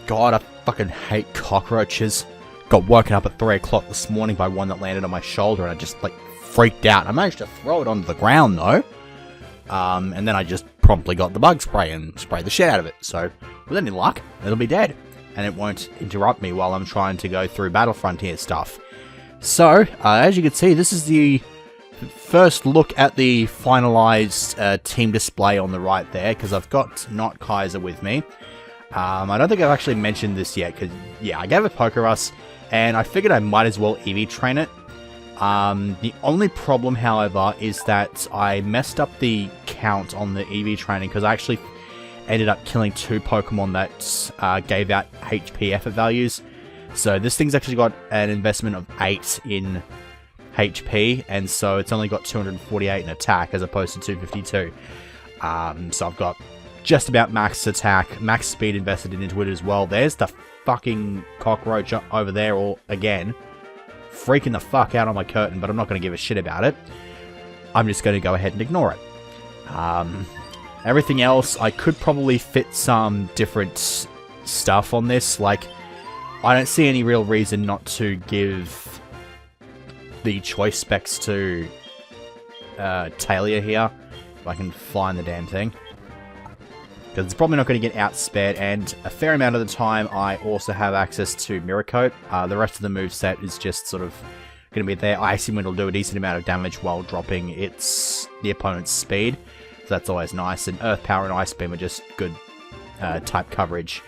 god, I fucking hate cockroaches. Got woken up at 3 o'clock this morning by one that landed on my shoulder, and I just, like, freaked out. I managed to throw it onto the ground, though. And then I just promptly got the bug spray and sprayed the shit out of it. So, with any luck, it'll be dead. And it won't interrupt me while I'm trying to go through Battle Frontier stuff. So, as you can see, this is the first look at the finalized team display on the right there, because I've got Not Kaiser with me. I don't think I've actually mentioned this yet, because, yeah, I gave it Pokerus, and I figured I might as well EV train it. The only problem, however, is that I messed up the count on the EV training, because I actually ended up killing 2 Pokemon that gave out HP effort values. So this thing's actually got an investment of 8 in HP, and so it's only got 248 in attack as opposed to 252. So I've got just about max attack, max speed invested into it as well. There's the fucking cockroach over there, all again, freaking the fuck out on my curtain, but I'm not going to give a shit about it. I'm just going to go ahead and ignore it. Everything else, I could probably fit some different stuff on this. Like, I don't see any real reason not to give the choice specs to Talia here, if I can find the damn thing. Because it's probably not going to get outspared, and a fair amount of the time I also have access to Mirror Coat. The rest of the moveset is just sort of going to be there. Icy Wind will do a decent amount of damage while dropping the opponent's speed, so that's always nice. And Earth Power and Ice Beam are just good type coverage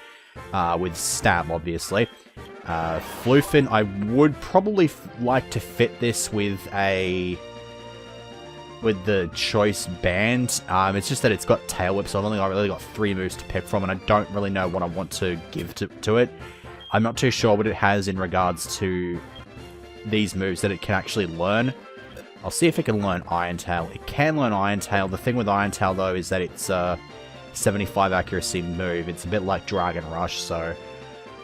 with Stab, obviously. Flufin, I would probably like to fit this with the choice band. It's just that it's got Tail Whip, so I've only really got 3 moves to pick from, and I don't really know what I want to give to it. I'm not too sure what it has in regards to these moves that it can actually learn. I'll see if it can learn Iron Tail. It can learn Iron Tail. The thing with Iron Tail, though, is that it's a 75 accuracy move. It's a bit like Dragon Rush, so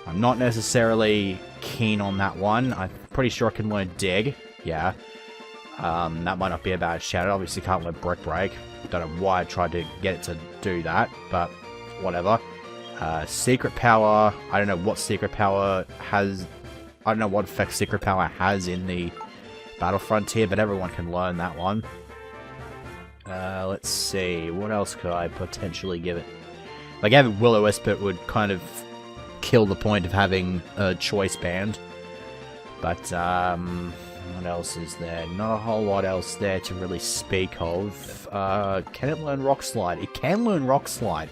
I'm not necessarily keen on that one. I'm pretty sure I can learn Dig. Yeah. That might not be a bad shout. It obviously can't learn Brick Break. Don't know why I tried to get it to do that, but whatever. Secret Power. I don't know what Secret Power has. I don't know what effect Secret Power has in the Battle Frontier, but everyone can learn that one. Let's see. What else could I potentially give it? If I gave it Will-O-Wisp, it would kind of kill the point of having a choice band. But, what else is there? Not a whole lot else there to really speak of. Can it learn Rock Slide? It can learn Rock Slide.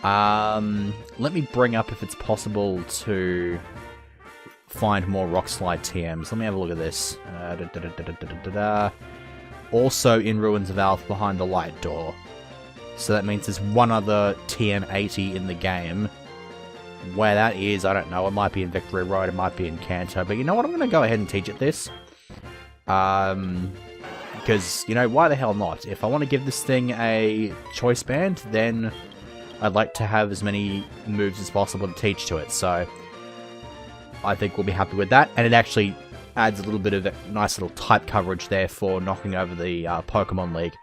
Let me bring up if it's possible to find more Rock Slide TMs. Let me have a look at this. Also in Ruins of Alpha behind the light door. So that means there's one other TM80 in the game. Where that is, I don't know. It might be in Victory Road, it might be in Kanto. But you know what? I'm going to go ahead and teach it this. Because, you know, why the hell not? If I want to give this thing a choice band, then I'd like to have as many moves as possible to teach to it. So I think we'll be happy with that. And it actually adds a little bit of a nice little type coverage there for knocking over the Pokemon League.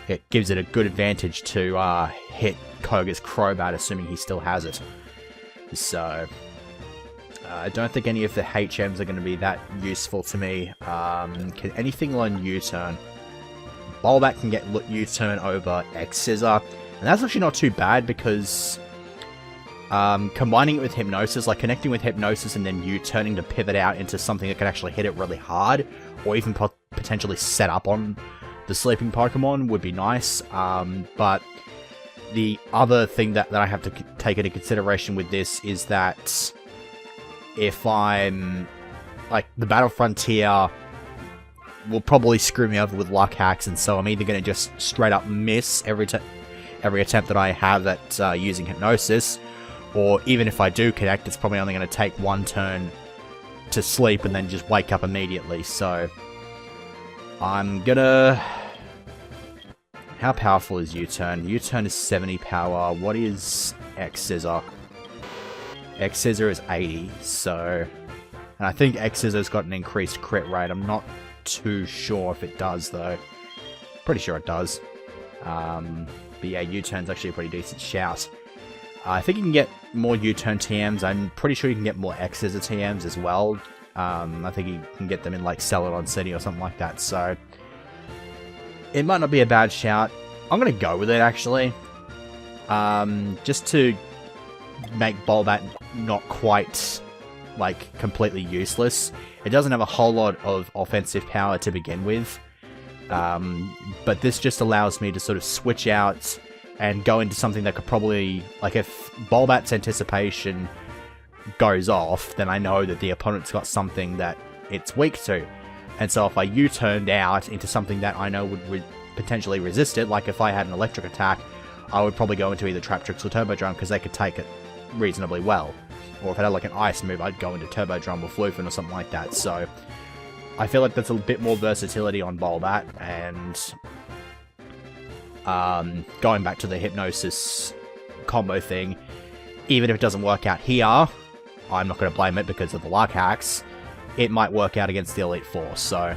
It gives it a good advantage to hit Koga's Crobat, assuming he still has it. So I don't think any of the HMs are going to be that useful to me. Can anything learn U-Turn? Bulbat can get U-Turn over X-Scissor, and that's actually not too bad because combining it with Hypnosis, like connecting with Hypnosis and then U-Turning to pivot out into something that can actually hit it really hard, or even potentially set up on the sleeping Pokemon would be nice. But the other thing that I have to take into consideration with this is that if I'm, like, the Battle Frontier will probably screw me over with luck hacks, and so I'm either going to just straight up miss every attempt that I have at using Hypnosis, or even if I do connect, it's probably only going to take 1 turn to sleep and then just wake up immediately. So I'm gonna... How powerful is U-Turn? U-Turn is 70 power. What is X-Scissor? X-Scissor is 80, so... And I think X-Scissor's got an increased crit rate. I'm not too sure if it does, though. Pretty sure it does. But yeah, U-Turn's actually a pretty decent shout. I think you can get more U-turn TMs. I'm pretty sure you can get more X-scissor TMs as well. I think you can get them in like Celadon City or something like that, so it might not be a bad shout. I'm going to go with it, actually. Just to make Bulbat not quite, like, completely useless. It doesn't have a whole lot of offensive power to begin with. But this just allows me to sort of switch out and go into something that could probably... Like, if Bulbat's anticipation goes off, then I know that the opponent's got something that it's weak to. And so if I U-turned out into something that I know would potentially resist it, like if I had an electric attack, I would probably go into either Trap Tricks or Turbo Drum, because they could take it reasonably well. Or if I had like an ice move, I'd go into Turbo Drum or Floofin or something like that. So I feel like that's a bit more versatility on Bulbat, and going back to the Hypnosis combo thing, even if it doesn't work out here, I'm not going to blame it because of the luck hacks. It might work out against the Elite Four, so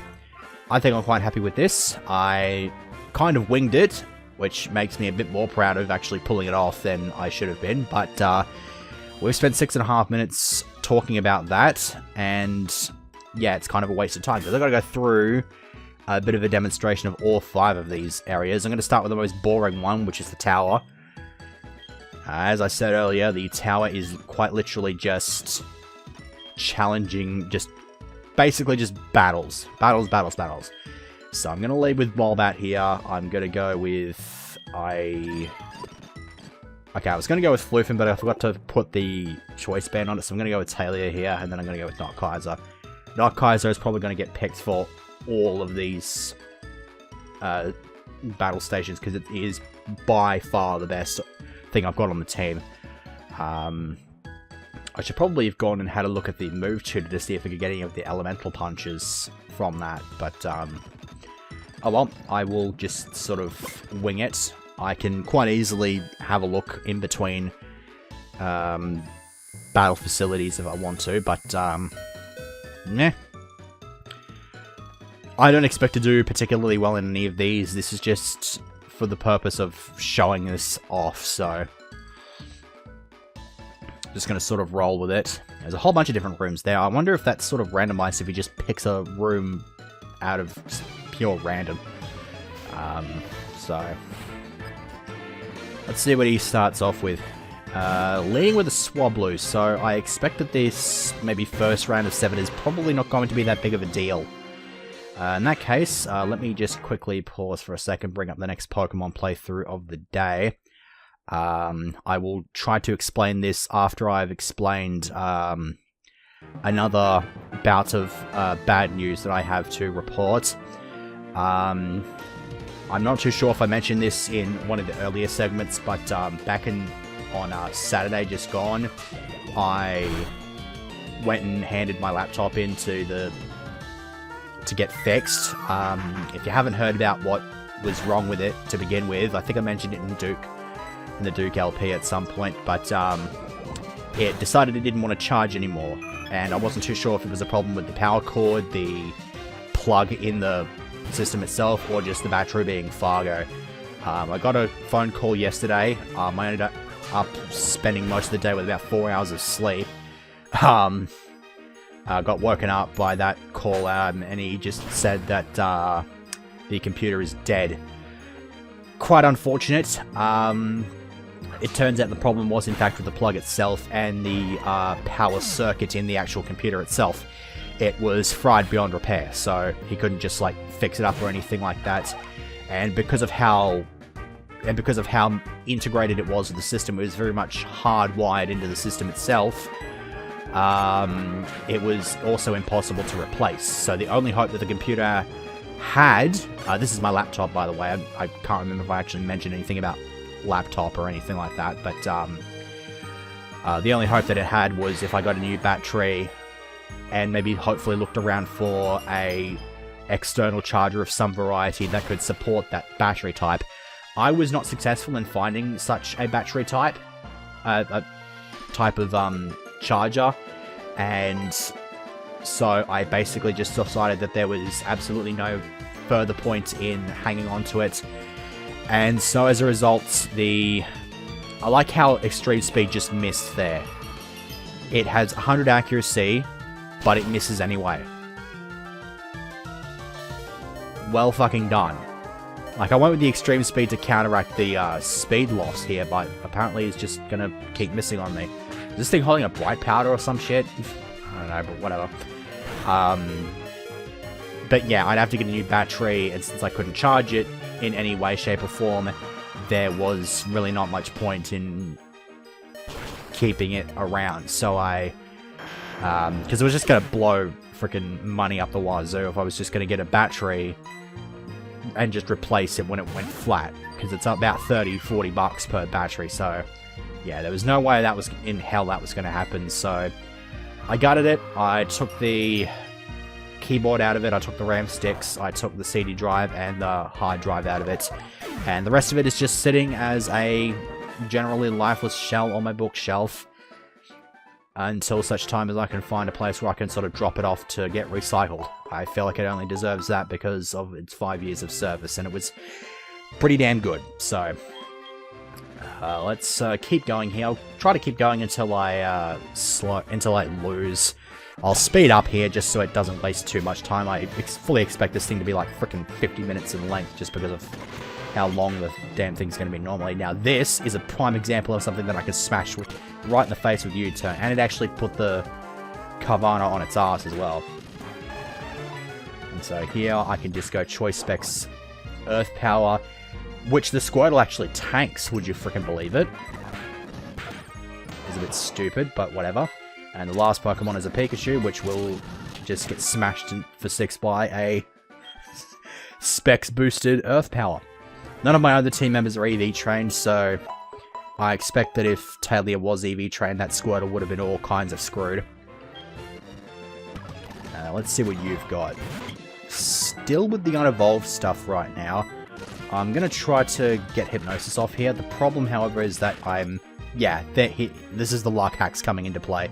I think I'm quite happy with this. I kind of winged it, which makes me a bit more proud of actually pulling it off than I should have been, but we've spent 6.5 minutes talking about that, and yeah, it's kind of a waste of time, because I've got to go through a bit of a demonstration of all 5 of these areas. I'm going to start with the most boring one, which is the tower. As I said earlier, the tower is quite literally just challenging, just basically just battles. Battles. So I'm going to lead with Bulbat here. I'm going to go with... Okay, I was going to go with Floofin, but I forgot to put the choice band on it, so I'm going to go with Talia here, and then I'm going to go with Not Kaiser. Not Kaiser is probably going to get picked for all of these battle stations, because it is by far the best thing I've got on the team. I should probably have gone and had a look at the move tutor to see if I could get any of the elemental punches from that, but oh well, I will just sort of wing it. I can quite easily have a look in between battle facilities if I want to, but meh. I don't expect to do particularly well in any of these. This is just for the purpose of showing this off, so just going to sort of roll with it. There's a whole bunch of different rooms there. I wonder if that's sort of randomized if he just picks a room out of pure random. So let's see what he starts off with. Leading with a Swablu, so I expect that this maybe first round of 7 is probably not going to be that big of a deal. In that case, let me just quickly pause for a second, bring up the next Pokemon playthrough of the day. I will try to explain this after I've explained another bout of bad news that I have to report. I'm not too sure if I mentioned this in one of the earlier segments, but back on Saturday just gone, I went and handed my laptop in to get fixed. If you haven't heard about what was wrong with it to begin with, I think I mentioned it in the Duke LP at some point, but it decided it didn't want to charge anymore, and I wasn't too sure if it was a problem with the power cord, the plug in the system itself, or just the battery being Fargo. I got a phone call yesterday. I ended up spending most of the day with about 4 hours of sleep. Got woken up by that call out, and he just said that the computer is dead. Quite unfortunate. It turns out the problem was in fact with the plug itself and the power circuit in the actual computer itself. It was fried beyond repair, so he couldn't just like fix it up or anything like that. And because of how integrated it was with the system, it was very much hardwired into the system itself. It was also impossible to replace. So the only hope that the computer had, this is my laptop by the way, I can't remember if I actually mentioned anything about laptop or anything like that, but the only hope that it had was if I got a new battery and maybe hopefully looked around for a external charger of some variety that could support that battery type. I was not successful in finding such a battery type, a type of charger, and so I basically just decided that there was absolutely no further point in hanging on to it, and so as a result the I like how Extreme Speed just missed there. It has 100 accuracy, but it misses anyway. Well fucking done. Like, I went with the Extreme Speed to counteract the speed loss here, but apparently it's just gonna keep missing on me. Is this thing holding a bright powder or some shit? I don't know, but whatever. But yeah, I'd have to get a new battery, and since I couldn't charge it in any way, shape, or form, there was really not much point in keeping it around. So I, because it was just gonna blow freaking money up the wazoo if I was just gonna get a battery and just replace it when it went flat, because it's about 30-40 bucks per battery. So yeah, there was no way that was in hell that was gonna happen. So I gutted it. I took the keyboard out of it, I took the RAM sticks, I took the CD drive and the hard drive out of it, and the rest of it is just sitting as a generally lifeless shell on my bookshelf until such time as I can find a place where I can sort of drop it off to get recycled. I feel like it only deserves that because of its 5 years of service, and it was pretty damn good. So let's keep going here. I'll try to keep going until I lose. I'll speed up here just so it doesn't waste too much time. I fully expect this thing to be like frickin' 50 minutes in length just because of how long the damn thing's going to be normally. Now this is a prime example of something that I could smash with right in the face with U-turn, and it actually put the Carvana on its ass as well. And so here I can just go choice specs Earth Power, which the Squirtle actually tanks, would you frickin' believe it? It's a bit stupid, but whatever. And the last Pokemon is a Pikachu, which will just get smashed for 6 by a specs boosted Earth Power. None of my other team members are EV trained, so I expect that if Talia was EV trained, that Squirtle would have been all kinds of screwed. Let's see what you've got. Still with the unevolved stuff right now. I'm going to try to get Hypnosis off here. The problem, however, is that this is the luck hacks coming into play.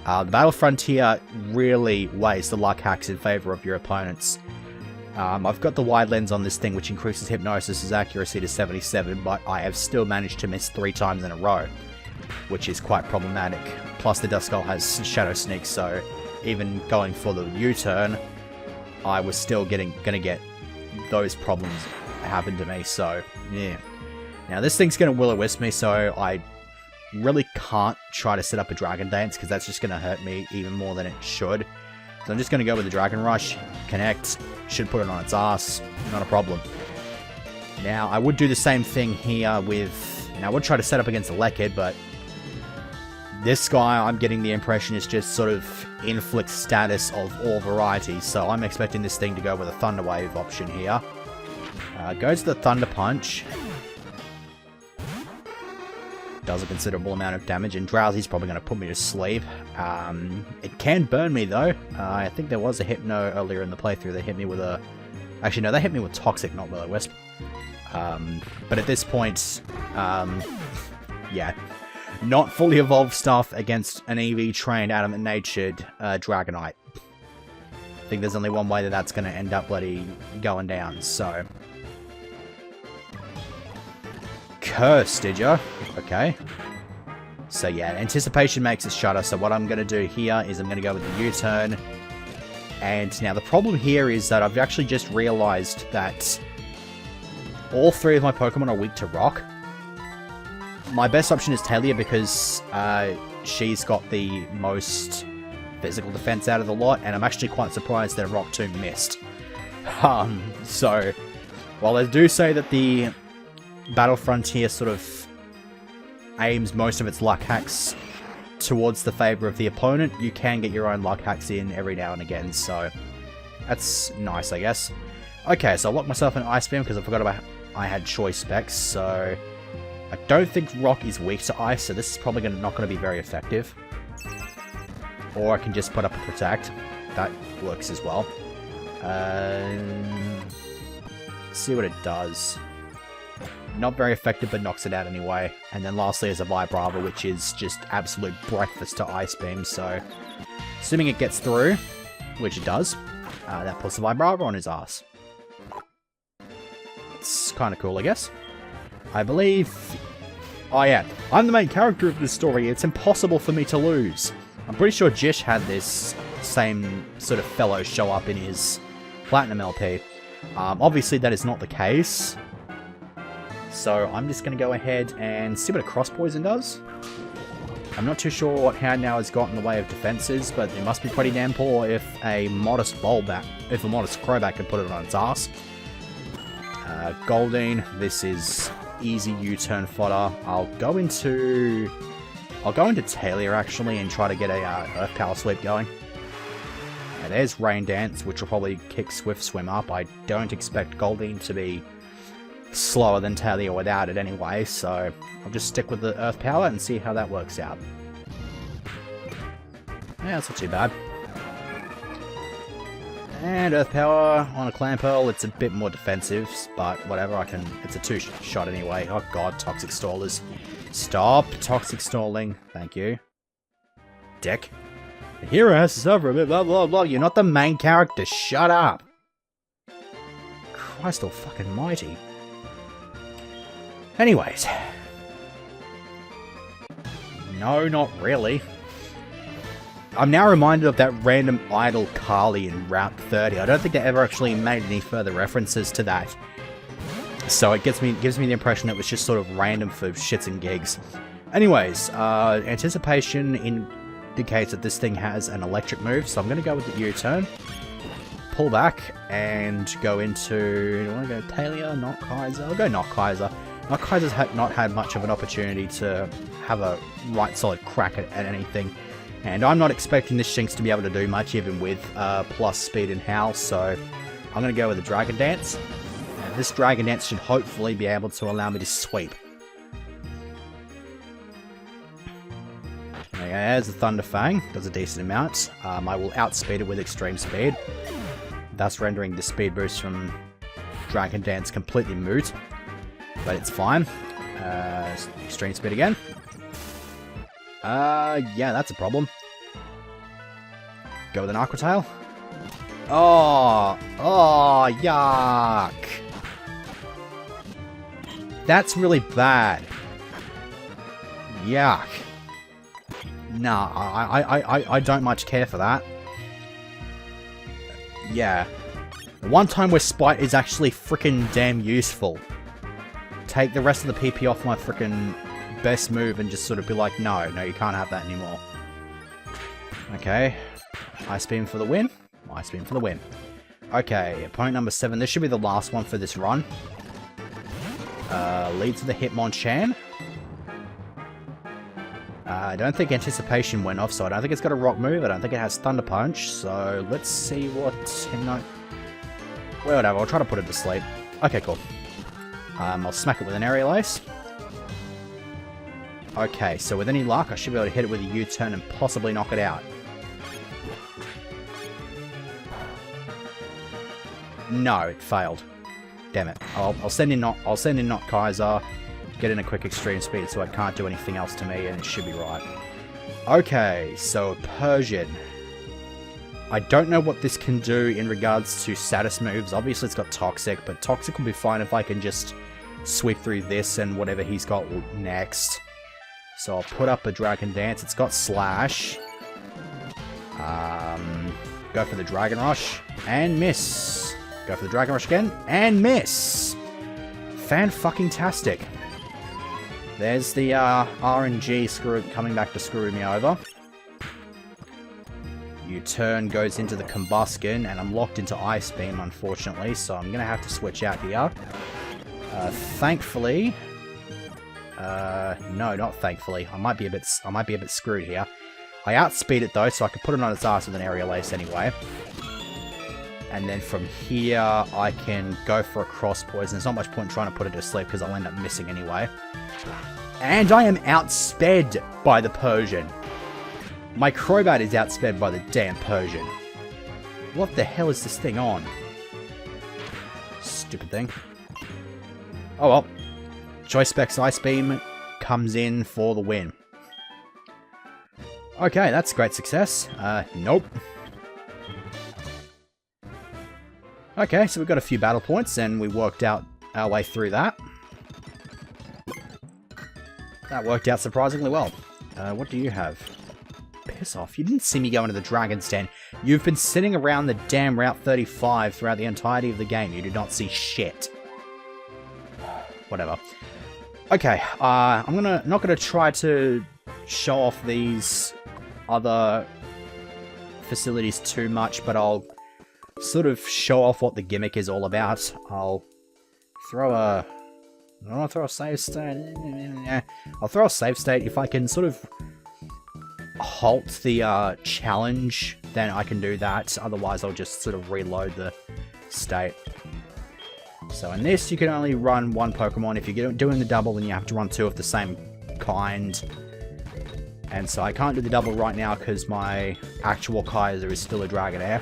The Battle Frontier really weighs the luck hacks in favor of your opponents. I've got the wide lens on this thing, which increases Hypnosis' accuracy to 77, but I have still managed to miss 3 times in a row, which is quite problematic. Plus the Duskull has Shadow Sneak, so even going for the U-turn, I was still gonna get those problems happen to me, so yeah. Now this thing's gonna Will-O-Wisp me, so I really can't try to set up a Dragon Dance, because that's just gonna hurt me even more than it should. So I'm just going to go with the Dragon Rush, connect, should put it on its ass, not a problem. Now, I would do the same thing here with, and I would try to set up against the Lekid, but this guy, I'm getting the impression, is just sort of inflict status of all varieties, so I'm expecting this thing to go with a Thunder Wave option here. Goes to the Thunder Punch. Does a considerable amount of damage, and Drowsy's probably going to put me to sleep. It can burn me, though. I think there was a Hypno earlier in the playthrough that hit me with a... Actually, no, they hit me with Toxic, not Will-O-Wisp. But at this point, yeah. Not fully evolved stuff against an EV-trained, adamant-natured Dragonite. I think there's only one way that that's going to end up bloody going down, so... Curse, did ya? Okay. So yeah, Anticipation makes us shudder, so what I'm going to do here is I'm going to go with the U-turn. And now the problem here is that I've actually just realized that all 3 of my Pokemon are weak to rock. My best option is Talia because she's got the most physical defense out of the lot, and I'm actually quite surprised that Rock Tomb missed. So, while I do say that the Battle Frontier sort of aims most of its luck hacks towards the favor of the opponent, you can get your own luck hacks in every now and again, so that's nice, I guess. Okay, so I locked myself in Ice Beam because I forgot about I had choice specs, so I don't think Rock is weak to Ice, so this is probably not going to be very effective. Or I can just put up a Protect. That works as well. See what it does. Not very effective, but knocks it out anyway. And then lastly is a Vibrava, which is just absolute breakfast to Ice Beam, so assuming it gets through, which it does, that puts the Vibrava on his ass. It's kind of cool, I guess. I believe Oh yeah, I'm the main character of this story. It's impossible for me to lose. I'm pretty sure Jish had this same sort of fellow show up in his Platinum LP. Obviously that is not the case. So I'm just going to go ahead and see what a cross poison does. I'm not too sure what Hound now has got in the way of defenses, but it must be pretty damn poor if a modest Crobat could put it on its ass. Goldeen, this is easy U-turn fodder. I'll go into Talia actually and try to get a Earth Power Sweep going. There's Rain Dance, which will probably kick Swift Swim up. I don't expect Goldeen to be slower than Talia without it anyway, so I'll just stick with the Earth Power and see how that works out. Yeah, that's not too bad. And Earth Power on a Clamperl, it's a bit more defensive, but whatever, it's a two-shot anyway. Oh god, Toxic Stallers. Stop Toxic Stalling. Thank you. Dick. The hero has to suffer a bit, blah blah blah. You're not the main character, shut up. Christ almighty. Anyways. No, not really. I'm now reminded of that random idle Carly in Route 30. I don't think they ever actually made any further references to that. So it gives me the impression it was just sort of random for shits and gigs. Anyways, Anticipation indicates that this thing has an electric move, so I'm going to go with the U-turn. Pull back and go into... Do I want to go Talia, not Kaiser? I'll go not Kaiser. Not Kaiser's not had much of an opportunity to have a right solid crack at anything. And I'm not expecting this Shinx to be able to do much even with plus speed and howl, so I'm going to go with the Dragon Dance. And this Dragon Dance should hopefully be able to allow me to sweep. Okay, there's the Thunder Fang, does a decent amount. I will outspeed it with Extreme Speed, thus rendering the speed boost from Dragon Dance completely moot. But it's fine. Extreme Speed again. Yeah, that's a problem. Go with an Aqua Tail. Oh, yuck. That's really bad. Yuck. Nah, I don't much care for that. Yeah. The one time where Spite is actually freaking damn useful. Take the rest of the PP off my freaking best move and just sort of be like, no, you can't have that anymore. Okay. Ice Beam for the win. Ice Beam for the win. Okay, opponent number 7. This should be the last one for this run. Leads to the Hitmonchan. I don't think Anticipation went off, so I don't think it's got a rock move. I don't think it has Thunder Punch, so let's see what... Well, whatever, I'll try to put it to sleep. Okay, cool. I'll smack it with an Aerial Ace. Okay, so with any luck, I should be able to hit it with a U-turn and possibly knock it out. No, it failed. Damn it. I'll send in not Kaiser, get in a quick Extreme Speed so it can't do anything else to me, and it should be right. Okay, so Persian. I don't know what this can do in regards to status moves. Obviously it's got Toxic, but Toxic will be fine if I can just sweep through this and whatever he's got next. So I'll put up a Dragon Dance. It's got Slash. Go for the Dragon Rush and miss. Go for the Dragon Rush again and miss. Fan-fucking-tastic. There's the RNG coming back to screw me over. U-turn goes into the Combustion, and I'm locked into Ice Beam, unfortunately, so I'm going to have to switch out here. Thankfully... no, not thankfully. I might be a bit screwed here. I outspeed it, though, so I can put it on its ass with an Aerial Ace anyway. And then from here, I can go for a Cross Poison. There's not much point trying to put it to sleep, because I'll end up missing anyway. And I am outsped by the Persian. My Crobat is outsped by the damn Persian. What the hell is this thing on? Stupid thing. Oh well. Choice Specs Ice Beam comes in for the win. Okay, that's great success. Nope. Okay, so we've got a few battle points and we worked out our way through that. That worked out surprisingly well. What do you have? Piss off. You didn't see me go into the Dragon's Den. You've been sitting around the damn Route 35 throughout the entirety of the game. You did not see shit. Whatever. Okay, I'm not gonna try to show off these other facilities too much, but I'll sort of show off what the gimmick is all about. I'll throw a save state. I'll throw a save state. If I can sort of halt the challenge, then I can do that. Otherwise, I'll just sort of reload the state. So in this, you can only run one Pokemon. If you're doing the double, then you have to run two of the same kind. And so I can't do the double right now because my actual Kaiser is still a Dragonair.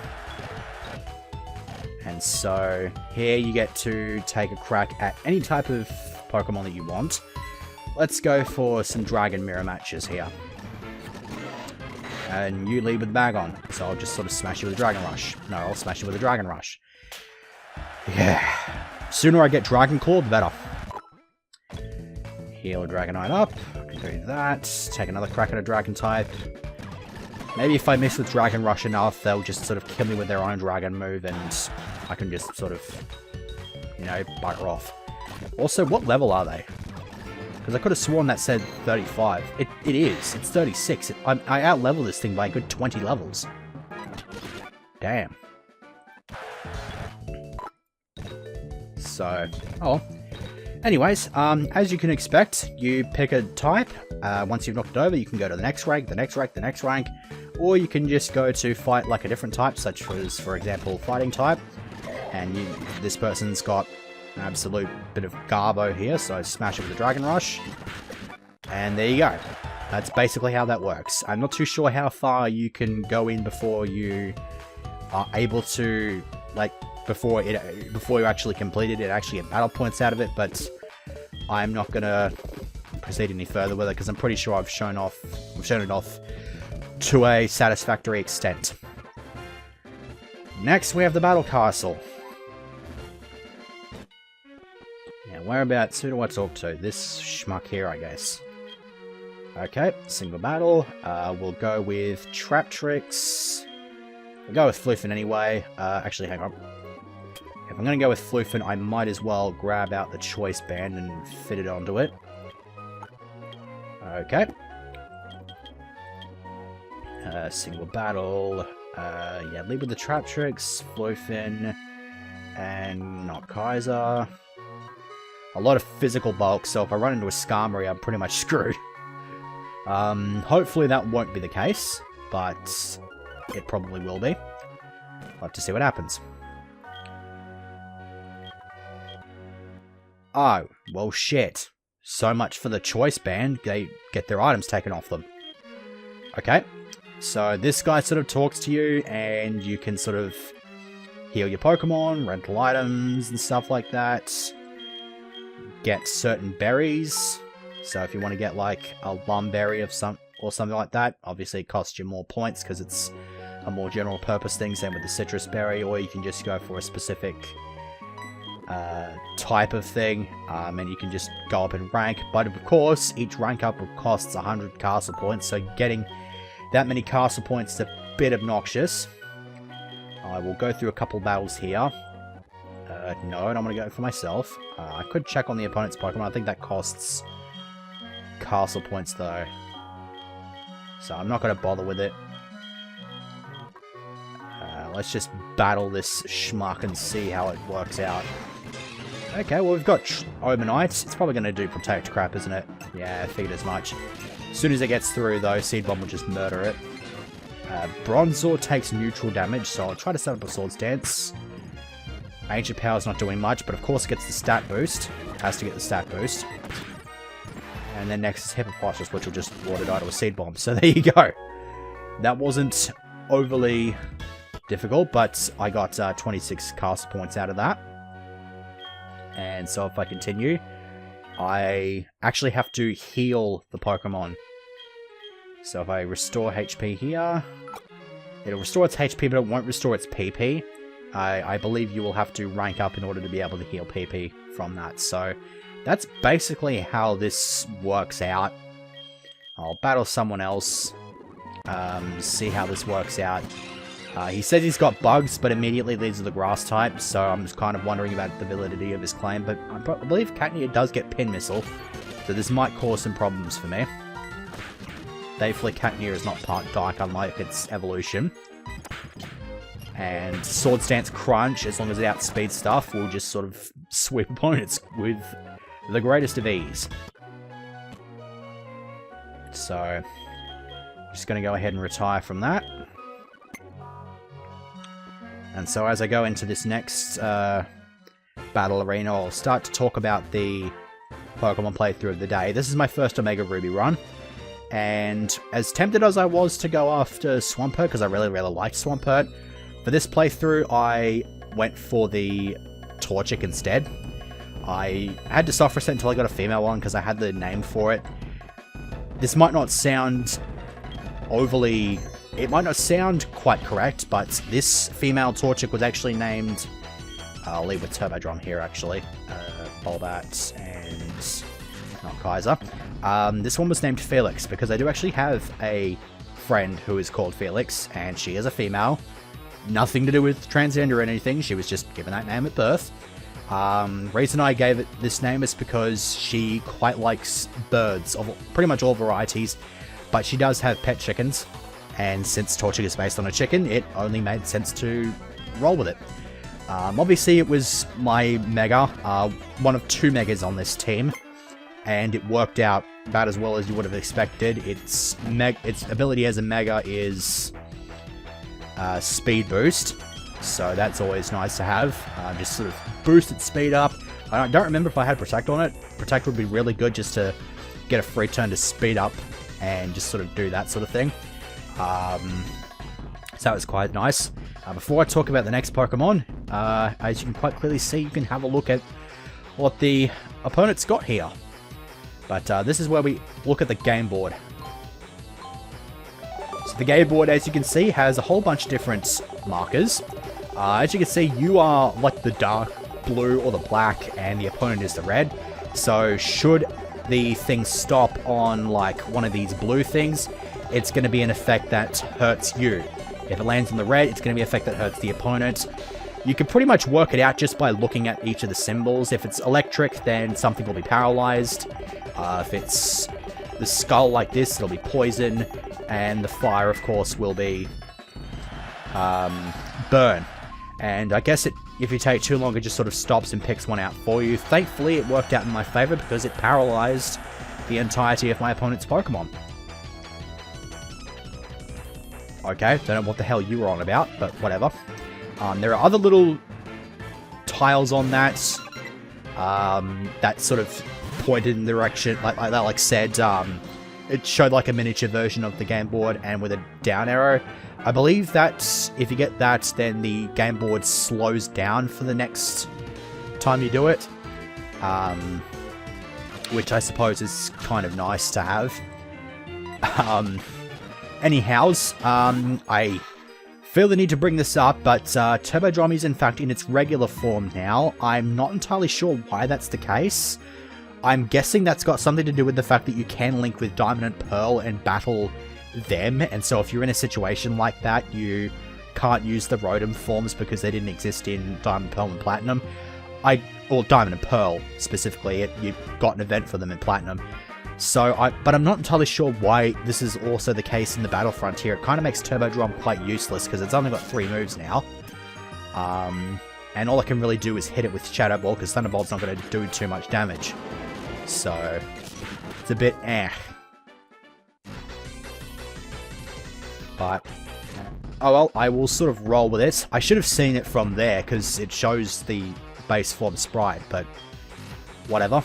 And so here you get to take a crack at any type of Pokemon that you want. Let's go for some Dragon Mirror matches here. And you lead with the bag on, so I'll just sort of smash you with a Dragon Rush. No, I'll smash you with a Dragon Rush. Yeah. Sooner I get Dragon Claw, the better. Heal a Dragonite up. Do that. Take another crack at a Dragon type. Maybe if I miss with Dragon Rush enough, they'll just sort of kill me with their own Dragon move, and I can just sort of, you know, bugger off. Also, what level are they? Because I could have sworn that said 35. It is. It's 36. I out-level this thing by a good 20 levels. Damn. So, oh. Anyways, as you can expect, you pick a type. Once you've knocked it over, you can go to the next rank, the next rank, the next rank. Or you can just go to fight like a different type, such as, for example, fighting type. And this person's got an absolute bit of garbo here, so smash it with a Dragon Rush. And there you go. That's basically how that works. I'm not too sure how far you can go in before you are able to, like, before you actually complete it, actually get battle points out of it, but I'm not gonna proceed any further with it because I'm pretty sure I've shown it off to a satisfactory extent. Next, we have the Battle Castle. Now, whereabouts? Who do I talk to? This schmuck here, I guess. Okay, single battle. We'll go with Trap Tricks. We'll go with Floofin anyway. Actually, hang on. If I'm going to go with Floofin, I might as well grab out the Choice Band and fit it onto it. Okay. Single battle. Yeah, lead with the Trap Tricks, Floofin, and not Kaiser. A lot of physical bulk, so if I run into a Skarmory, I'm pretty much screwed. Hopefully that won't be the case, but it probably will be. We'll have to see what happens. Oh, well shit. So much for the Choice Band, they get their items taken off them. Okay, so this guy sort of talks to you, and you can sort of heal your Pokemon, rental items, and stuff like that. Get certain berries. So if you want to get like a Lum Berry or something like that, obviously it costs you more points because it's a more general purpose thing, same with the Citrus Berry, or you can just go for a specific type of thing, and you can just go up in rank. But of course, each rank up costs 100 castle points, so getting that many castle points is a bit obnoxious. I will go through a couple battles here. No, I'm going to go for myself. I could check on the opponent's Pokemon. I think that costs castle points though, so I'm not going to bother with it. Let's just battle this schmuck and see how it works out. Okay, well we've got Omanite. It's probably going to do Protect crap, isn't it? Yeah, I figured as much. As soon as it gets through though, Seed Bomb will just murder it. Bronzor takes neutral damage, so I'll try to set up a Swords Dance. Ancient Power's not doing much, but of course it gets the stat boost. It has to get the stat boost. And then next is Hippopotamus, which will just water die to a Seed Bomb. So there you go. That wasn't overly difficult, but I got 26 cast points out of that. And so if I continue, I actually have to heal the Pokemon. So if I restore HP here, it'll restore its HP, but it won't restore its PP. I believe you will have to rank up in order to be able to heal PP from that. So that's basically how this works out. I'll battle someone else, see how this works out. He says he's got bugs, but immediately leads to the grass type, so I'm just kind of wondering about the validity of his claim, but I believe Katnia does get Pin Missile, so this might cause some problems for me. Thankfully, Katnia is not part Dark, unlike its evolution. And Sword Stance Crunch, as long as it outspeeds stuff, will just sort of sweep opponents with the greatest of ease. So, I'm just going to go ahead and retire from that. And so as I go into this next battle arena, I'll start to talk about the Pokemon playthrough of the day. This is my first Omega Ruby run. And as tempted as I was to go after Swampert, because I really liked Swampert, for this playthrough I went for the Torchic instead. I had to suffer until I got a female one because I had the name for it. This might not sound overly... It might not sound quite correct, but this female Torchic was actually named... I'll leave with Turbodrom here, actually. Bulbat and... not Kaiser. This one was named Felix, because I do actually have a friend who is called Felix, and she is a female. Nothing to do with transgender or anything, she was just given that name at birth. Reason I gave it this name is because she quite likes birds of pretty much all varieties, but she does have pet chickens, and since Torchic is based on a chicken, it only made sense to roll with it. Obviously it was my Mega, one of 2 Megas on this team, and it worked out about as well as you would have expected. Its ability as a Mega is Speed Boost, so that's always nice to have. Just sort of boost its speed up. I don't remember if I had Protect on it. Protect would be really good just to get a free turn to speed up and just sort of do that sort of thing. So that was quite nice. Before I talk about the next Pokemon, as you can quite clearly see, you can have a look at what the opponent's got here. But this is where we look at the game board. So the game board, as you can see, has a whole bunch of different markers. As you can see, you are like the dark blue or the black, and the opponent is the red. So should the thing stop on like one of these blue things, it's going to be an effect that hurts you. If it lands on the red, it's going to be an effect that hurts the opponent. You can pretty much work it out just by looking at each of the symbols. If it's electric, then something will be paralyzed. If it's the skull like this, it'll be poison. And the fire, of course, will be burn. And I guess if you take too long, it just sort of stops and picks one out for you. Thankfully, it worked out in my favor because it paralyzed the entirety of my opponent's Pokemon. Okay, don't know what the hell you were on about, but whatever. There are other little tiles on that that sort of pointed in the direction, like said, it showed like a miniature version of the game board and with a down arrow. I believe that if you get that, then the game board slows down for the next time you do it. Which I suppose is kind of nice to have. Anyhows, I feel the need to bring this up, but Turbodrom is in fact in its regular form now. I'm not entirely sure why that's the case. I'm guessing that's got something to do with the fact that you can link with Diamond and Pearl and battle them, and so if you're in a situation like that, you can't use the Rotom forms because they didn't exist in Diamond, Pearl, and Platinum. Or Diamond and Pearl, specifically, you got an event for them in Platinum. But I'm not entirely sure why this is also the case in the Battlefront here. It kind of makes Turbodrom quite useless because it's only got 3 moves now. And all I can really do is hit it with Shadow Ball because Thunderbolt's not going to do too much damage. So, it's a bit But, oh well, I will sort of roll with it. I should have seen it from there because it shows the base form sprite, but whatever.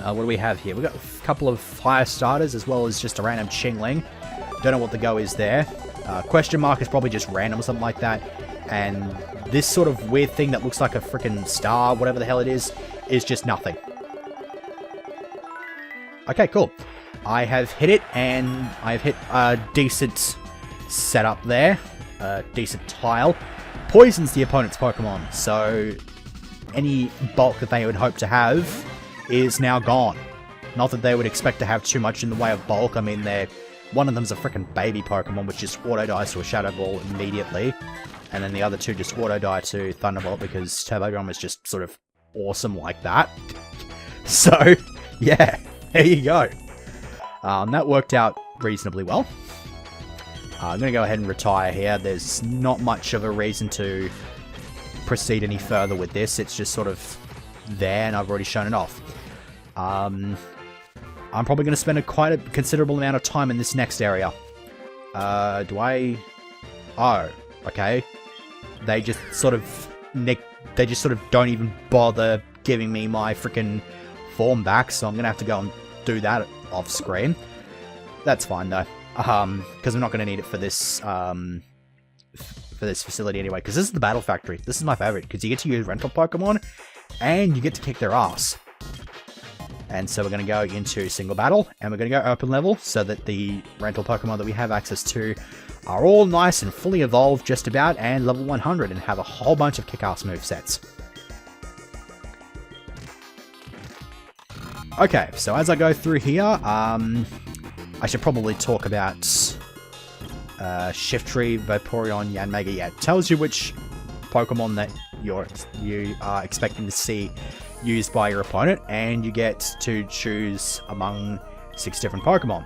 What do we have here? We've got a couple of fire starters as well as just a random Chingling. Don't know what the go is there. Question mark is probably just random or something like that. And this sort of weird thing that looks like a freaking star, whatever the hell it is just nothing. Okay, cool. I have hit it, and I've hit a decent setup there. A decent tile. Poisons the opponent's Pokemon, so any bulk that they would hope to have is now gone. Not that they would expect to have too much in the way of bulk. I mean, one of them's a freaking baby Pokemon, which just auto-dies to a Shadow Ball immediately. And then the other two just auto-die to Thunderbolt because Turbo Drum is just sort of awesome like that. So, yeah, there you go. That worked out reasonably well. I'm going to go ahead and retire here. There's not much of a reason to proceed any further with this. It's just sort of there, and I've already shown it off. I'm probably going to spend quite a considerable amount of time in this next area. Oh, okay. They just sort of don't even bother giving me my freaking form back, so I'm going to have to go and do that off screen. That's fine though. Because I'm not going to need it for this facility anyway, because this is the Battle Factory. This is my favorite, because you get to use rental Pokemon, and you get to kick their ass. And so we're going to go into single battle, and we're going to go open level, so that the rental Pokemon that we have access to are all nice and fully evolved just about, and level 100, and have a whole bunch of kick-ass movesets. Okay, so as I go through here, I should probably talk about Shiftry, Vaporeon, Yanmega. Yeah, it tells you which Pokemon that you are expecting to see used by your opponent, and you get to choose among 6 different Pokemon.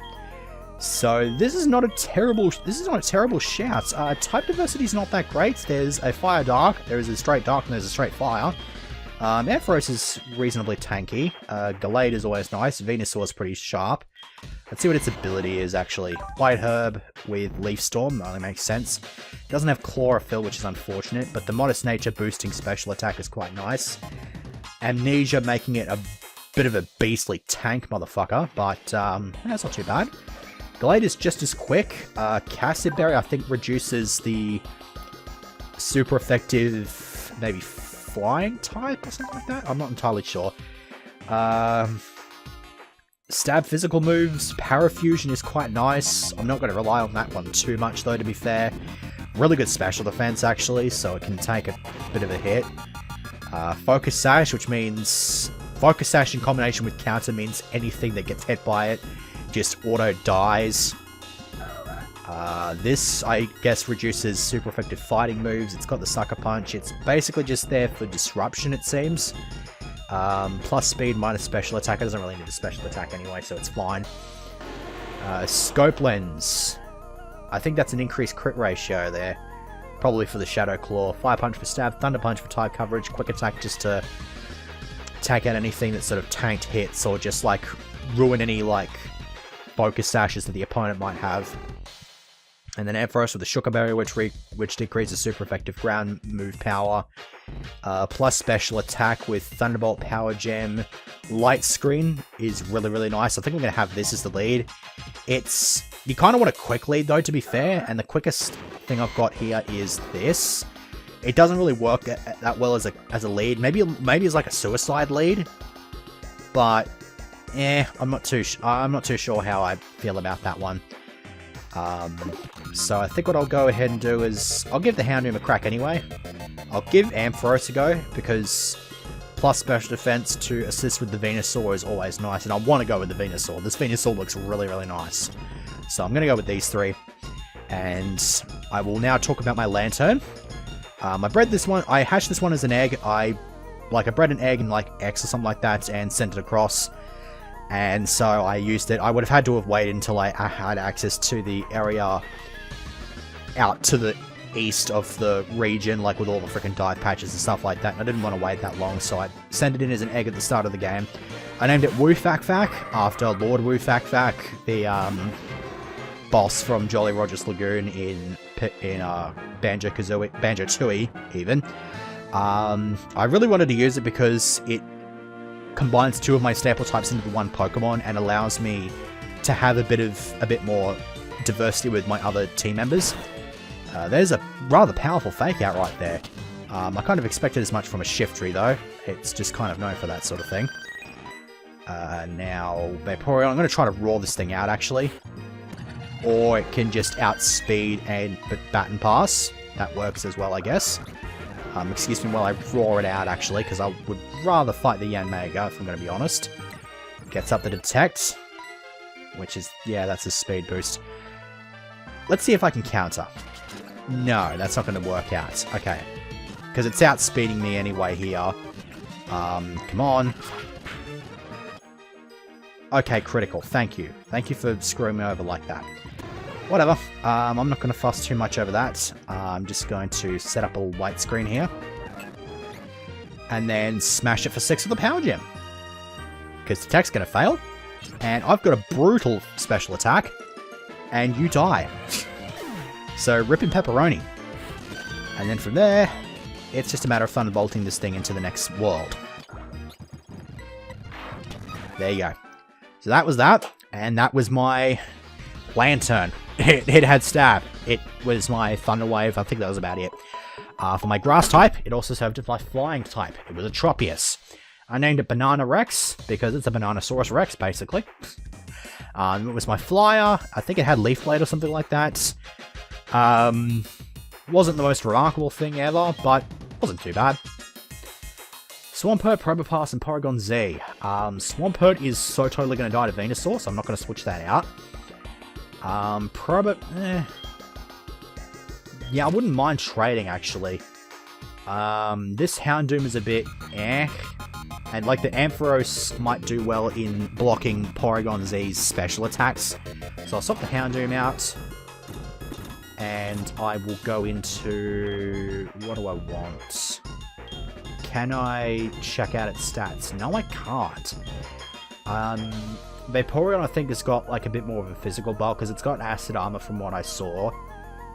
So this is not a terrible shout. Type diversity is not that great. There's a Fire Dark, there is a straight Dark, and there's a straight Fire. Ampharos is reasonably tanky. Gallade is always nice. Venusaur is pretty sharp. Let's see what its ability is, actually. White Herb with Leaf Storm, that only makes sense. It doesn't have Chlorophyll, which is unfortunate, but the Modest Nature boosting special attack is quite nice. Amnesia making it a bit of a beastly tank motherfucker, but that's not too bad. Gallade is just as quick. Cassid Berry, I think, reduces the super effective, maybe flying type or something like that? I'm not entirely sure. Stab physical moves. Parafusion is quite nice. I'm not going to rely on that one too much, though, to be fair. Really good special defense, actually, so it can take a bit of a hit. Focus Sash, which means... Focus Sash in combination with Counter means anything that gets hit by it just auto-dies. This, I guess, reduces super effective fighting moves. It's got the Sucker Punch. It's basically just there for disruption, it seems. Plus speed, minus special attack. It doesn't really need a special attack anyway, so it's fine. Scope Lens. I think that's an increased crit ratio there. Probably for the Shadow Claw. Fire Punch for stab, Thunder Punch for type coverage, Quick Attack just to take out anything that sort of tanked hits, or just, like, ruin any, like, Focus Sashes that the opponent might have. And then Ampharos with the Shuka Berry, which decreases super effective ground move power. Plus special attack with Thunderbolt, Power Gem. Light Screen is really, really nice. I think we're going to have this as the lead. You kind of want a quick lead, though, to be fair. And the quickest thing I've got here is this. It doesn't really work that well as a lead. Maybe it's like a suicide lead. But, I'm not too sure how I feel about that one. So I think what I'll go ahead and do is, I'll give the Houndoom a crack anyway. I'll give Ampharos a go, because plus special defense to assist with the Venusaur is always nice, and I want to go with the Venusaur. This Venusaur looks really, really nice. So I'm going to go with these 3. And I will now talk about my Lantern. I hatched this one as an egg. I bred an egg in like X or something like that, and sent it across. And so I used it. I would have had to have waited until I had access to the area out to the east of the region, like with all the freaking dive patches and stuff like that. And I didn't want to wait that long, so I sent it in as an egg at the start of the game. I named it Woo Fac Fac, after Lord Woo Fac Fac, the boss from Jolly Roger's Lagoon in Banjo-Tooie, even. I really wanted to use it because it combines 2 of my staple types into one Pokemon and allows me to have a bit more diversity with my other team members. There's a rather powerful Fake Out right there. I kind of expected as much from a Shiftry though. It's just kind of known for that sort of thing. Now, Vaporeon, I'm going to try to roar this thing out actually. Or it can just outspeed and baton pass. That works as well, I guess. Excuse me while I roar it out, actually, because I would rather fight the Yanmega, if I'm going to be honest. Gets up the detect, which is, yeah, that's a speed boost. Let's see if I can counter. No, that's not going to work out. Okay. Because it's outspeeding me anyway here. Come on. Okay, critical. Thank you. Thank you for screwing me over like that. Whatever. I'm not going to fuss too much over that. I'm just going to set up a white screen here. And then smash it for 6 with the power gem. Because the attack's going to fail. And I've got a brutal special attack. And you die. So, ripping pepperoni. And then from there, it's just a matter of thunderbolting this thing into the next world. There you go. So that was that. And that was my Lantern. It had stab. It was my Thunder Wave. I think that was about it. For my grass type, it also served as my flying type. It was a Tropius. I named it Banana Rex because it's a Bananasaurus Rex, basically. It was my flyer. I think it had Leaf Blade or something like that. Wasn't the most remarkable thing ever, but wasn't too bad. Swampert, Probopass, and Porygon Z. Swampert is so totally going to die to Venusaur, so I'm not going to switch that out. Yeah, I wouldn't mind trading, actually. This Houndoom is a bit eh. And, like, the Ampharos might do well in blocking Porygon Z's special attacks. So I'll swap the Houndoom out. And I will go into... What do I want? Can I check out its stats? No, I can't. Vaporeon, I think, has got, like, a bit more of a physical bulk, because it's got Acid Armor from what I saw.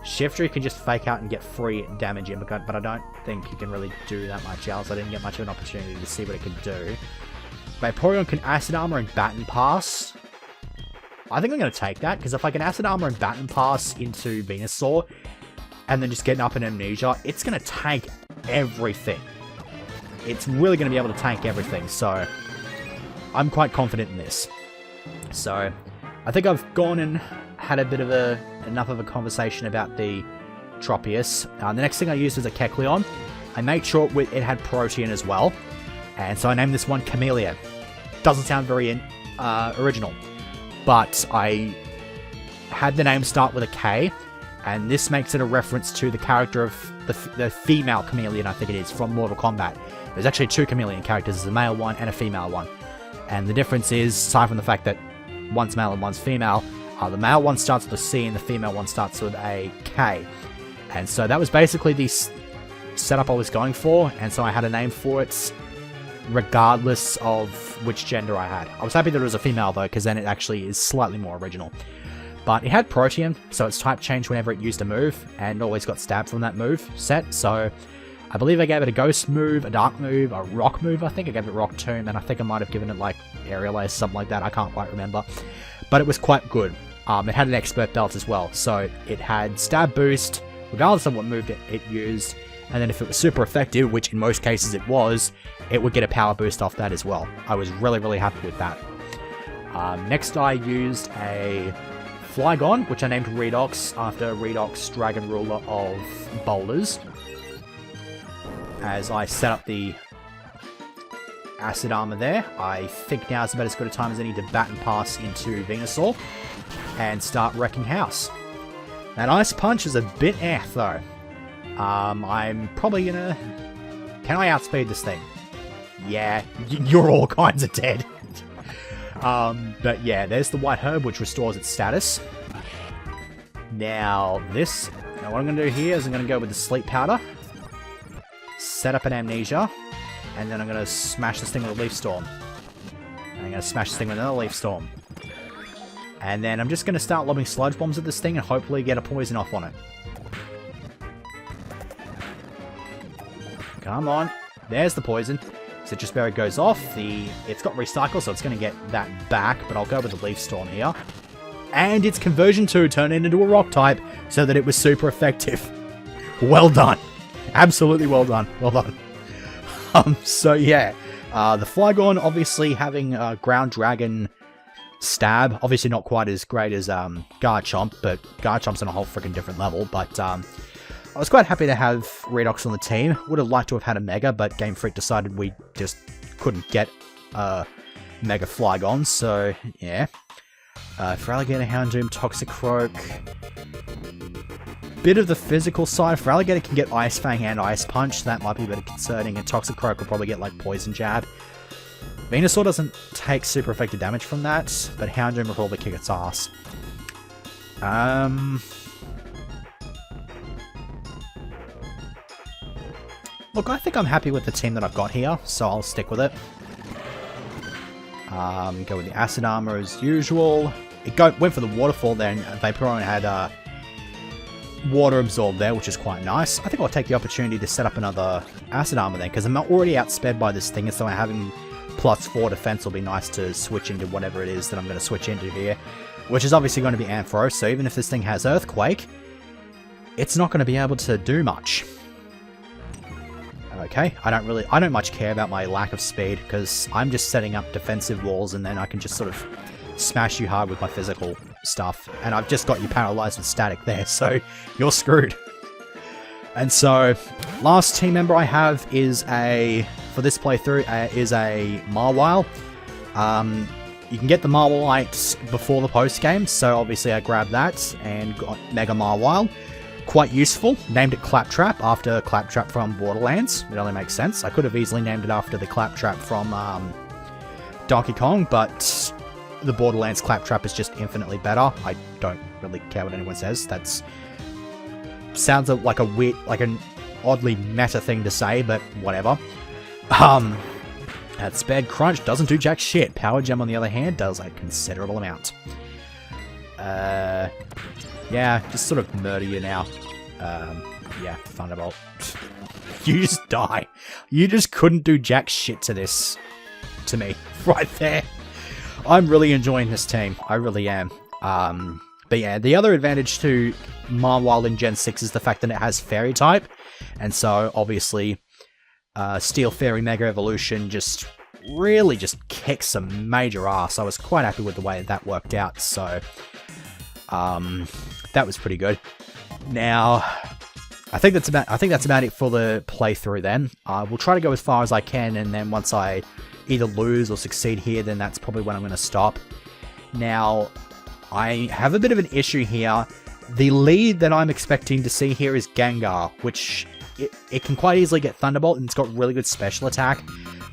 Shifter, you can just fake out and get free damage in, but I don't think you can really do that much else. I didn't get much of an opportunity to see what it could do. Vaporeon can Acid Armor and Baton Pass. I think I'm going to take that, because if I can Acid Armor and Baton Pass into Venusaur, and then just get up in Amnesia, it's going to tank everything. It's really going to be able to tank everything, so I'm quite confident in this. So, I think I've gone and had a bit of enough of a conversation about the Tropius. The next thing I used was a Kecleon. I made sure it had Protean as well, and so I named this one Chameleon. Doesn't sound very original, but I had the name start with a K, and this makes it a reference to the character of the female Chameleon, I think it is, from Mortal Kombat. There's actually 2 Chameleon characters, there's a male one and a female one. And the difference is, aside from the fact that one's male and one's female, the male one starts with a C and the female one starts with a K. And so that was basically the setup I was going for, and so I had a name for it regardless of which gender I had. I was happy that it was a female though, because then it actually is slightly more original. But it had Protean, so its type changed whenever it used a move, and always got stabbed from that move set, so I believe I gave it a Ghost move, a Dark move, a Rock move, I think. I gave it Rock Tomb, and I think I might have given it, like, Aerial Ace, something like that. I can't quite remember. But it was quite good. It had an Expert Belt as well, so it had Stab Boost, regardless of what move it used, and then if it was super effective, which in most cases it was, it would get a Power Boost off that as well. I was really, really happy with that. Next I used a Flygon, which I named Redox after Redox, Dragon Ruler of Boulders. As I set up the Acid Armor there, I think now is about as good a time as any to Baton Pass into Venusaur and start wrecking house. That Ice Punch is a bit though. I'm probably gonna... Can I outspeed this thing? Yeah, you're all kinds of dead. But yeah, there's the White Herb, which restores its status. Now what I'm gonna do here is I'm gonna go with the Sleep Powder. Set up an Amnesia, and then I'm going to smash this thing with a Leaf Storm. And I'm going to smash this thing with another Leaf Storm. And then I'm just going to start lobbing Sludge Bombs at this thing and hopefully get a poison off on it. Come on. There's the poison. Citrus Berry goes off. It's got Recycle, so it's going to get that back, but I'll go with the Leaf Storm here. And its Conversion 2 turned it into a Rock type so that it was super effective. Well done. Absolutely well done. Well done. So yeah, the Flygon obviously having Ground Dragon Stab. Obviously not quite as great as Garchomp, but Garchomp's on a whole freaking different level. But I was quite happy to have Redox on the team. Would have liked to have had a Mega, but Game Freak decided we just couldn't get Mega Flygon, so yeah. Feraligatr, Houndoom, Toxicroak. Bit of the physical side. Feraligatr can get Ice Fang and Ice Punch, so that might be a bit concerning, and Toxicroak will probably get like Poison Jab. Venusaur doesn't take super effective damage from that, but Houndoom will probably kick its ass. Look, I think I'm happy with the team that I've got here, so I'll stick with it. Go with the Acid Armor as usual. It went for the Waterfall there, and Vaporeon had Water Absorb there, which is quite nice. I think I'll take the opportunity to set up another Acid Armor then, because I'm already outsped by this thing, and so having +4 defense will be nice to switch into whatever it is that I'm going to switch into here, which is obviously going to be Ampharos, so even if this thing has Earthquake, it's not going to be able to do much. Okay, I don't much care about my lack of speed, because I'm just setting up defensive walls, and then I can just sort of smash you hard with my physical stuff, and I've just got you paralyzed with static there, so you're screwed. And so, last team member I have is for this playthrough, is a Mawile. You can get the Marwilite before the post-game, so obviously I grabbed that and got Mega Mawile. Quite useful. Named it Claptrap after Claptrap from Borderlands. It only makes sense. I could have easily named it after the Claptrap from Donkey Kong, but the Borderlands Claptrap is just infinitely better. I don't really care what anyone says. That's sounds like a weird, like an oddly meta thing to say, but whatever. That Sped Crunch doesn't do jack shit. Power Gem, on the other hand, does a considerable amount. Yeah, just sort of murder you now. Yeah, Thunderbolt. You just die. You just couldn't do jack shit to this. To me. Right there. I'm really enjoying this team. I really am. But yeah, the other advantage to Mawile in Gen 6 is the fact that it has Fairy type. And so, obviously, Steel Fairy Mega Evolution just really just kicks some major ass. I was quite happy with the way that worked out, so that was pretty good. Now, I think that's about it for the playthrough then. We'll try to go as far as I can, and then once I either lose or succeed here, then that's probably when I'm going to stop. Now, I have a bit of an issue here. The lead that I'm expecting to see here is Gengar, which it can quite easily get Thunderbolt, and it's got really good special attack.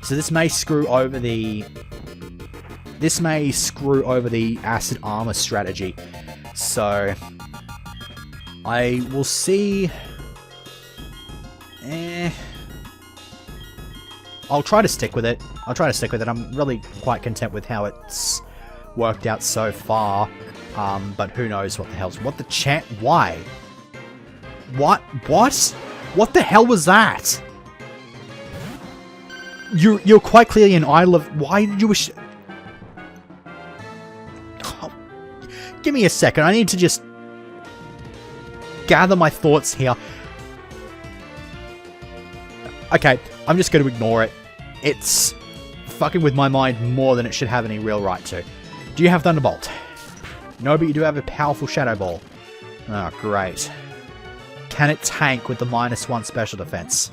So this may screw over the Acid Armor strategy. So I will see. I'll try to stick with it. I'm really quite content with how it's worked out so far. But who knows what the hell's... Why? What? What the hell was that? You're quite clearly an idol of... Why did you wish... Oh, give me a second. I need to just gather my thoughts here. Okay, I'm just going to ignore it. It's fucking with my mind more than it should have any real right to. Do you have Thunderbolt? No, but you do have a powerful Shadow Ball. Oh, great. Can it tank with the -1 special defense?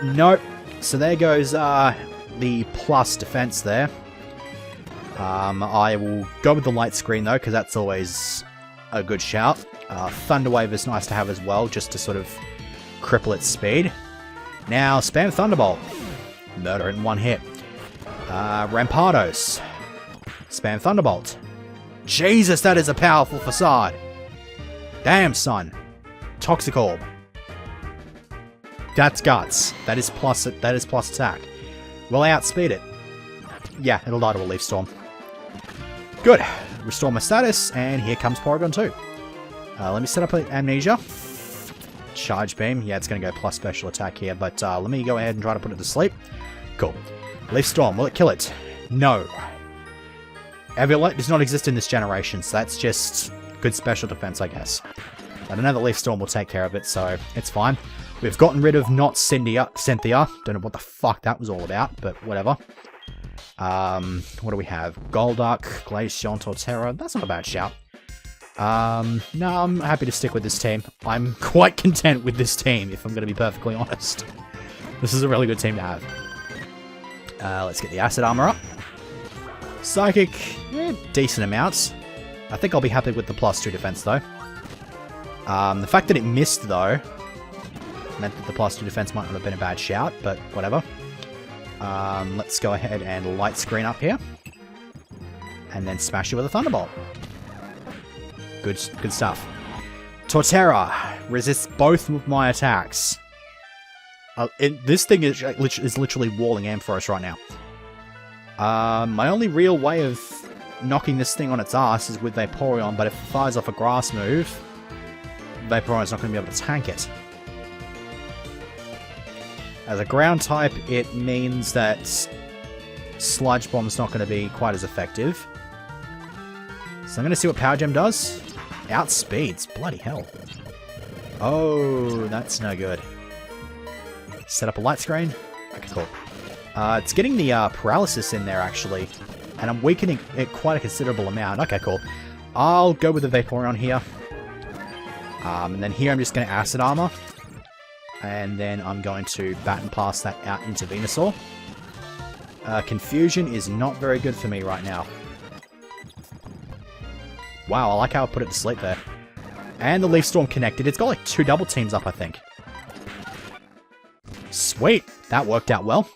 Nope. So there goes the plus defense there. I will go with the light screen though, because that's always a good shout. Thunder Wave is nice to have as well, just to sort of cripple its speed. Now, spam Thunderbolt. Murder it in one hit. Rampardos. Spam Thunderbolt. Jesus, that is a powerful facade. Damn, son. Toxic Orb. That's guts. That is plus attack. Will I outspeed it? Yeah, it'll die to a Leaf Storm. Good. Restore my status, and here comes Porygon 2. Let me set up Amnesia. Charge Beam. Yeah, it's going to go plus special attack here, but let me go ahead and try to put it to sleep. Cool. Leaf Storm. Will it kill it? No. Eviolite does not exist in this generation, so that's just good special defense, I guess. I don't know that Leaf Storm will take care of it, so it's fine. We've gotten rid of not Cynthia. Don't know what the fuck that was all about, but whatever. What do we have? Golduck, Glaceon, Torterra. That's not a bad shout. No, I'm happy to stick with this team. I'm quite content with this team, if I'm going to be perfectly honest. This is a really good team to have. Let's get the acid armor up. Psychic, decent amounts. I think I'll be happy with the +2 defense, though. The fact that it missed, though, meant that the +2 defense might not have been a bad shout, but whatever. Let's go ahead and light screen up here. And then smash it with a Thunderbolt. Good stuff. Torterra resists both of my attacks. This thing is literally walling Ampharos right now. My only real way of knocking this thing on its ass is with Vaporeon, but if it fires off a grass move, Vaporeon's not going to be able to tank it. As a ground type, it means that Sludge Bomb's not going to be quite as effective. So I'm going to see what Power Gem does. Outspeeds, bloody hell. Oh, that's no good. Set up a light screen. Okay, cool. It's getting the paralysis in there, actually. And I'm weakening it quite a considerable amount. Okay, cool. I'll go with the Vaporeon here. And then here I'm just going to Acid Armor. And then I'm going to Baton Pass that out into Venusaur. Confusion is not very good for me right now. Wow, I like how I put it to sleep there. And the Leaf Storm connected. It's got like 2 double teams up, I think. Sweet. That worked out well.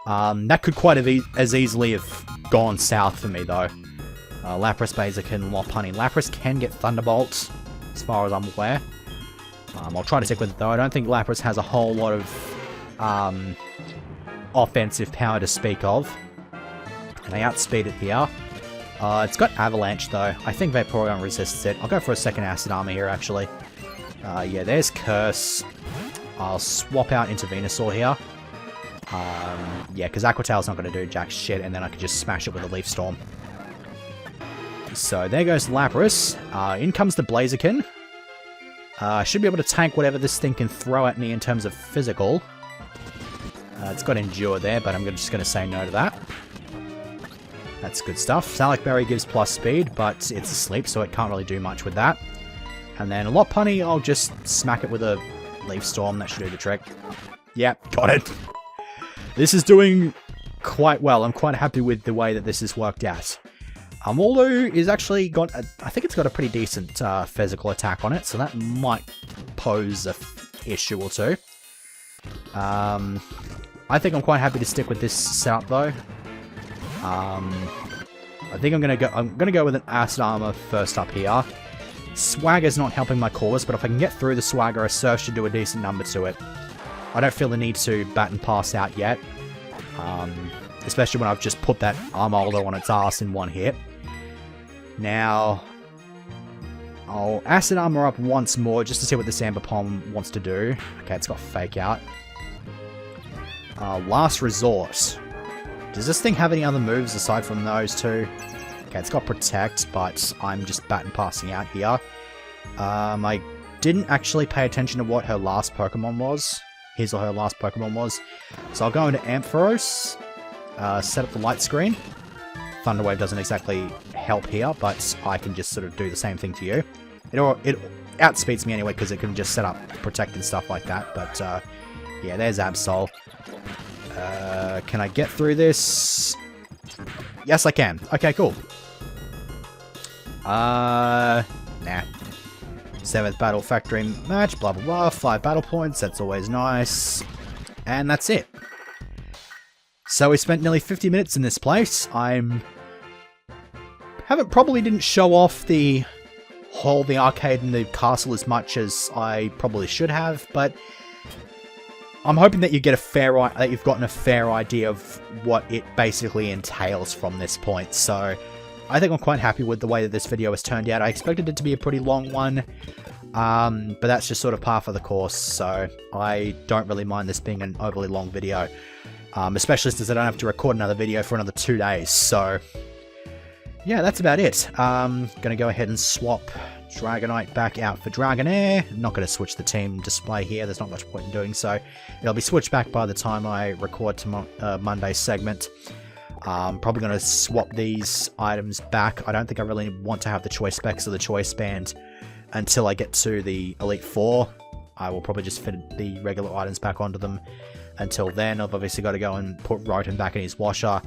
That could quite as easily have gone south for me, though. Lapras, Blaziken, Lopunny. Lapras can get Thunderbolts, as far as I'm aware. I'll try to stick with it, though. I don't think Lapras has a whole lot of offensive power to speak of. Can I outspeed it here? It's got Avalanche, though. I think Vaporeon resists it. I'll go for a second Acid Armor here, actually. Yeah, there's Curse. I'll swap out into Venusaur here. Yeah, because Aqua Tail's not going to do jack shit, and then I can just smash it with a Leaf Storm. So there goes Lapras. In comes the Blaziken. I should be able to tank whatever this thing can throw at me in terms of physical. It's got Endure there, but I'm just going to say no to that. That's good stuff. Salak Berry gives plus speed, but it's asleep, so it can't really do much with that. And then Lopunny, I'll just smack it with a Leaf Storm. That should do the trick. Yep, got it. This is doing quite well. I'm quite happy with the way that this has worked out. Amolu is actually got, I think it's got a pretty decent physical attack on it, so that might pose a issue or two. I think I'm quite happy to stick with this setup though. I think I'm gonna go with an Acid Armor first up here. Swagger's not helping my cause, but if I can get through the Swagger, a Surf should do a decent number to it. I don't feel the need to Baton Pass out yet. Especially when I've just put that Armoldo on its ass in one hit. Now, I'll Acid Armor up once more just to see what this Ambipom wants to do. Okay, it's got Fake Out. Last Resort. Does this thing have any other moves aside from those two? Okay, it's got Protect, but I'm just Baton Passing out here. I didn't actually pay attention to what her last Pokemon was. His or her last Pokemon was. So I'll go into Ampharos. Set up the light screen. Thunder Wave doesn't exactly help here, but I can just sort of do the same thing to you. It outspeeds me anyway because it can just set up Protect and stuff like that. But yeah, there's Absol. Can I get through this? Yes, I can. Okay, cool. Nah. 7th battle factory match, blah blah blah. 5 battle points, that's always nice. And that's it. So we spent nearly 50 minutes in this place. Probably didn't show off the hall, the arcade, and the castle as much as I probably should have, but I'm hoping that you've gotten a fair idea of what it basically entails from this point. So I think I'm quite happy with the way that this video has turned out. I expected it to be a pretty long one, but that's just sort of par for the course. So I don't really mind this being an overly long video, especially since I don't have to record another video for another 2 days. So yeah, that's about it. Gonna go ahead and swap Dragonite back out for Dragonair. I'm not going to switch the team display here. There's not much point in doing so. It'll be switched back by the time I record Monday's segment. I'm probably going to swap these items back. I don't think I really want to have the choice specs or the choice band until I get to the Elite Four. I will probably just fit the regular items back onto them. Until then, I've obviously got to go and put Roten back in his washer.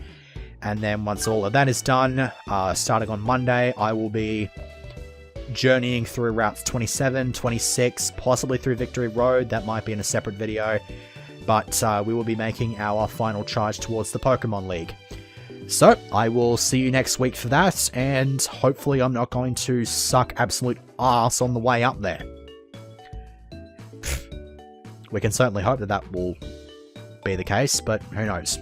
And then once all of that is done, starting on Monday, I will be journeying through routes 27, 26, possibly through Victory Road. That might be in a separate video. But we will be making our final charge towards the Pokemon League. So, I will see you next week for that, and hopefully I'm not going to suck absolute ass on the way up there. We can certainly hope that that will be the case, but who knows.